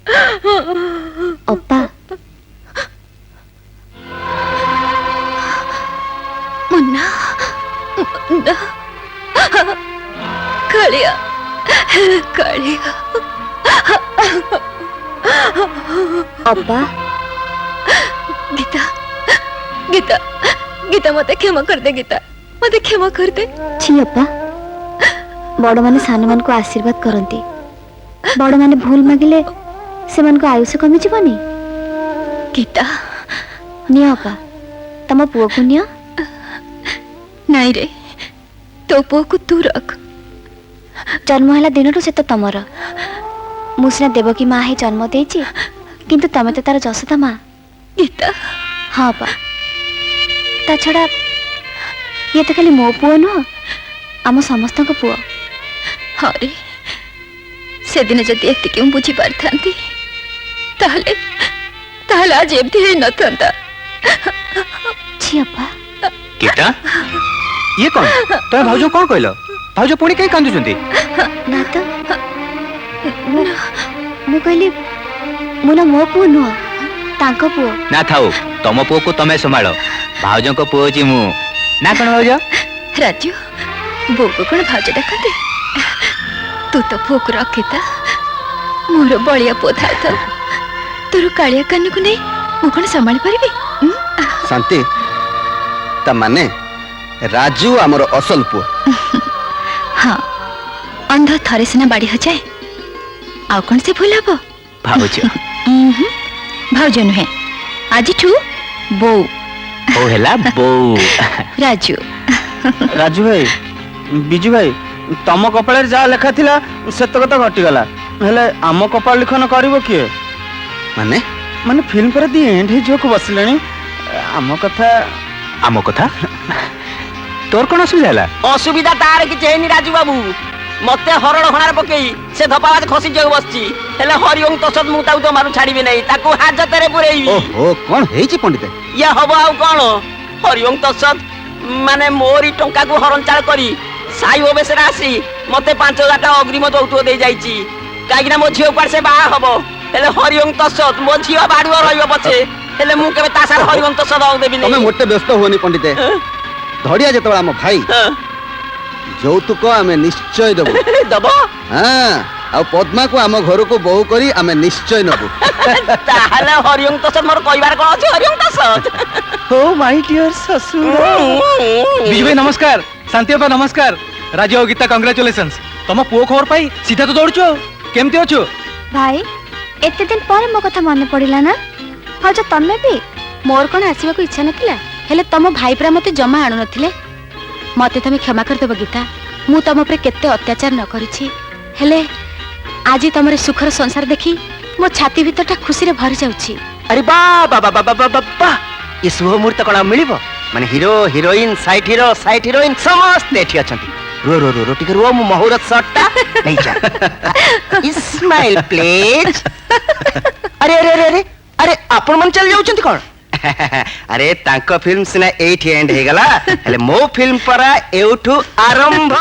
अप्पा मुन्ना मुन्ना कालिया कालिया अप्पा गीता गीता गीता मते क्षमा कर दे गीता मते क्षमा कर दे छी अप्पा बड़ माने सान मान को आशीर्वाद करंती बड़ माने भूल मागिले से मन को आयुष कमी जीवनी गीता निया अप्पा तम पुओ को निया नहीं रे तो पुओ को तू रख जन्म हला दिन से तो तमर मुसना देवकी माँ ही जन्म देची किंतु तमे तो तार जसोदा माँ गीता हाँ पा ता छड़ा ये तो खाली मो पुओ नुह आम समस्त पुओ हाँ रे से दिन जदि एति बुझी पारि ताहले ताहले आज एमती है न था छी अप्पा गीता ये कौन तो भाउजो कौन कहलो भाउजो पुणी कहीं कांदु चंती ना तो मु कहली मुना मो पुओ नुह तांको पुओ ना थाओ तम पुओ को तमे संभालो भाउजो को पुओ छी मु ना कोन भाउजो राजू बो को कोन भाउजो देखते तू तो पुओ को रखिता मोर बलिया पोथा था तोर कालिया कान को नहीं मु कोन संभाली परबी शांति ता माने राजू हमर असल पुओ हाँ अंध थरे सिना बाड़ी हो जाए आउ कौन से भूल हबो भाउजो भाउजो नुहे आज ठू बो ओ हेला बो राजू राजू भाई बिजू भाई तम कपाल जहाँ लेखा थिला सेतक तो घटी गला हेले आम कपाल लिखन करिवो किए माने माने फिल्म पर दी एंड ही जोक बसलेनी आम कथा तोर कोन असुविधा हला असुविधा तार कि चेनी राजू बाबू मते हरण हणार पकेई से धपावाज खसी जाऊ बसची हेले हरिओं तसद मु ताऊ तो मारू छाड़ीबे नै ताको हाजते रे पुरेई ओहो कोन हेची पंडित या हबो आउ कोन हरिओं तसद माने मोरी टंका को हरण चाल करी साई ओबेसरा आसी मते 5000 टा अग्रिम दौतो दे जाईची कागिना मो झियो पर से बा हबो हेले हरिओं तसद मो झियो बाडुआ रहियो पछे हेले मु केबे तासा हरिओं तसद आउ देबी नै तमे मोटे व्यस्त होनी पंडित धड़िया जेतबा हम भाई যৌতুক आमे निश्चय देबो दबो हां आ पद्मा को आम घर को बहु करी आमे निश्चय नबो ताहले हरिओं तसद मोर कइबार कोन अछि हरिओं तसद ओ माय डियर ससुर बिजू भाई नमस्कार शांति बाबा नमस्कार राजू गीता कांग्रेचुलेशंस तम पुओ खबर पाई सीधा तो दौड़छो केमती अछो भाई एते दिन पर मो कथा मन पड़िला ना भाउज तमे भी मोर कोन आसीबा को इच्छा नथिला हेले तम भाई प्रा मते जमा आनु नथिले मते तमे क्षमा कर देबो गीता मु तम ऊपर केते अत्याचार न करिछि हेले आज तमरे सुखर संसार देखी मो छाती भीतरटा खुशी रे भरि जाउछि अरे बा बा बा बा बा बा ये शुभ मुहूर्त कोन मिलिबो माने हीरो हीरोइन साइड हीरोइन समस्त एठी अछंती रो रो रो रोटी कर वो मुहूर्त शॉटटा नहीं जा स्माइल प्लीज अरे अरे अरे अरे अरे आपण मन चल जाउछंती कोन अरे तांको फिल्म सिना एठी एंड हे गला हेले मो फिल्म परा एउठू आरंभ